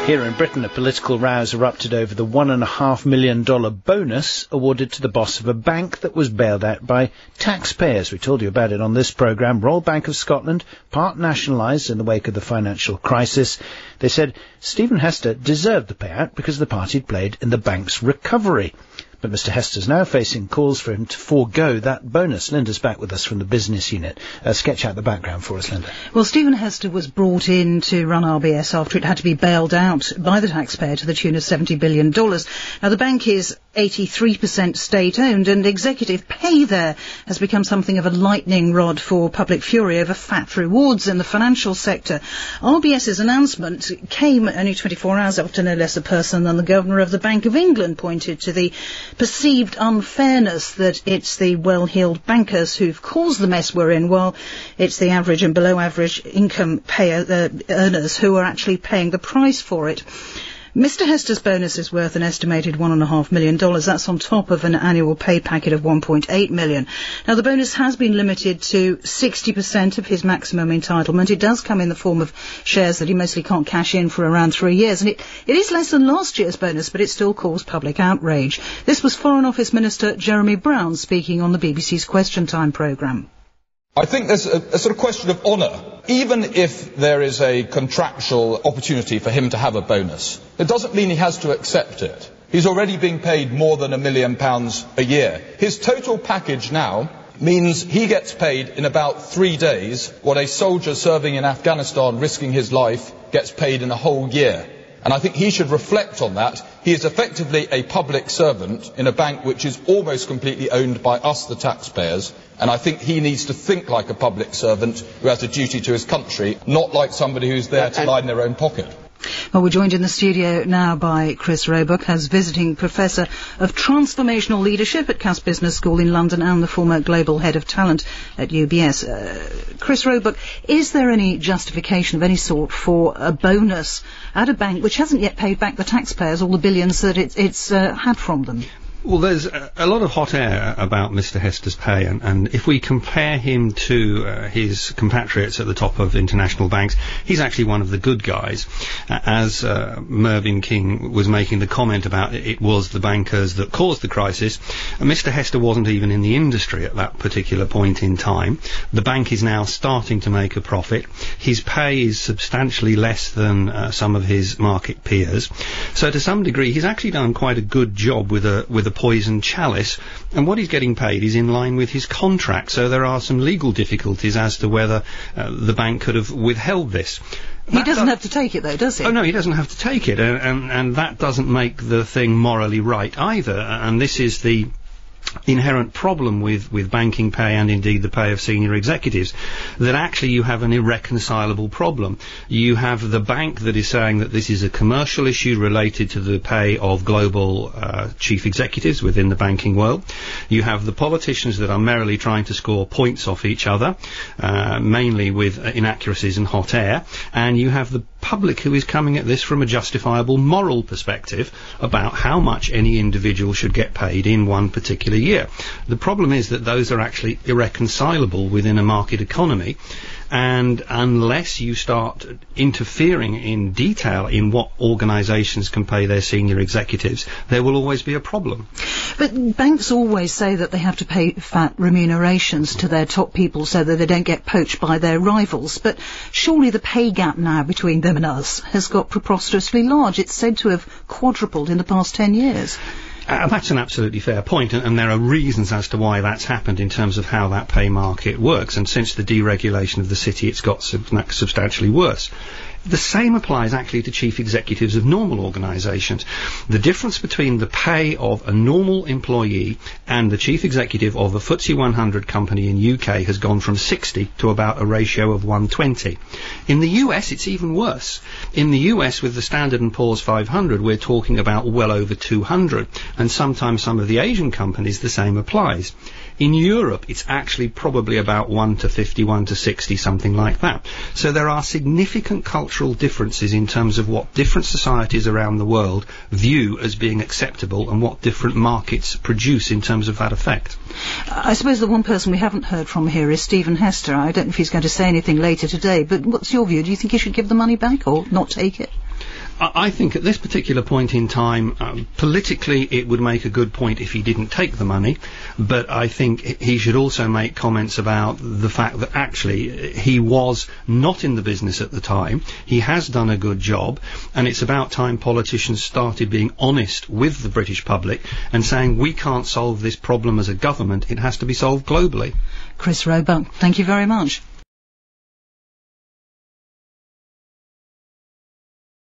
Here in Britain, a political rows erupted over the $1.5 million bonus awarded to the boss of a bank that was bailed out by taxpayers. We told you about it on this programme. Royal Bank of Scotland, part nationalised in the wake of the financial crisis. They said Stephen Hester deserved the payout because the part he'd played in the bank's recovery. But Mr Hester's now facing calls for him to forego that bonus. Linda's back with us from the business unit. Sketch out the background for us, Linda. Well, Stephen Hester was brought in to run RBS after it had to be bailed out by the taxpayer to the tune of $70 billion. Now, the bank is 83% state-owned, and executive pay there has become something of a lightning rod for public fury over fat rewards in the financial sector. RBS's announcement came only 24 hours after no less a person than the Governor of the Bank of England pointed to the perceived unfairness that it's the well-heeled bankers who've caused the mess we're in, while it's the average and below average income earners who are actually paying the price for it. Mr Hester's bonus is worth an estimated $1.5 million. That's on top of an annual pay packet of $1.8 million. Now, the bonus has been limited to 60% of his maximum entitlement. It does come in the form of shares that he mostly can't cash in for around 3 years. And it is less than last year's bonus, but it still caused public outrage. This was Foreign Office Minister Jeremy Brown speaking on the BBC's Question Time programme. I think there's a sort of question of honour. Even if there is a contractual opportunity for him to have a bonus, it doesn't mean he has to accept it. He's already being paid more than £1 million a year. His total package now means he gets paid in about 3 days what a soldier serving in Afghanistan risking his life gets paid in a whole year. And I think he should reflect on that. He is effectively a public servant in a bank which is almost completely owned by us, the taxpayers, and I think he needs to think like a public servant who has a duty to his country, not like somebody who's there to line their own pocket. Well, we're joined in the studio now by Chris Roebuck, as visiting Professor of Transformational Leadership at Cass Business School in London and the former Global Head of Talent at UBS. Chris Roebuck, is there any justification of any sort for a bonus at a bank which hasn't yet paid back the taxpayers all the billions that it's had from them? Well, there's a lot of hot air about Mr Hester's pay, and if we compare him to his compatriots at the top of international banks, he's actually one of the good guys. As Mervyn King was making the comment about it was the bankers that caused the crisis, Mr Hester wasn't even in the industry at that particular point in time. The bank is now starting to make a profit. His pay is substantially less than some of his market peers. So to some degree, he's actually done quite a good job with a poison chalice, and what he's getting paid is in line with his contract, so there are some legal difficulties as to whether the bank could have withheld this. He doesn't have to take it, though, does he? Oh, no, he doesn't have to take it, and that doesn't make the thing morally right either, and this is the inherent problem with banking pay and indeed the pay of senior executives, that actually you have an irreconcilable problem. You have the bank that is saying that this is a commercial issue related to the pay of global chief executives within the banking world. You have the politicians that are merrily trying to score points off each other, mainly with inaccuracies and hot air, and you have the public who is coming at this from a justifiable moral perspective about how much any individual should get paid in one particular year. The problem is that those are actually irreconcilable within a market economy, and unless you start interfering in detail in what organisations can pay their senior executives, there will always be a problem. But banks always say that they have to pay fat remunerations to their top people so that they don't get poached by their rivals. But surely the pay gap now between them and us has got preposterously large. It's said to have quadrupled in the past 10 years. That's an absolutely fair point, and there are reasons as to why that's happened in terms of how that pay market works, and since the deregulation of the city it's got substantially worse. The same applies actually to chief executives of normal organisations. The difference between the pay of a normal employee and the chief executive of a FTSE 100 company in UK has gone from 60 to about a ratio of 120. In the US it's even worse. In the US with the Standard & Poor's 500 we're talking about well over 200, and sometimes some of the Asian companies the same applies. In Europe, it's actually probably about 1 to 50, 1 to 60, something like that. So there are significant cultural differences in terms of what different societies around the world view as being acceptable and what different markets produce in terms of that effect. I suppose the one person we haven't heard from here is Stephen Hester. I don't know if he's going to say anything later today, but what's your view? Do you think he should give the money back or not take it? I think at this particular point in time, politically it would make a good point if he didn't take the money, but I think he should also make comments about the fact that actually he was not in the business at the time. He has done a good job, and it's about time politicians started being honest with the British public and saying we can't solve this problem as a government, it has to be solved globally. Chris Roebuck, thank you very much.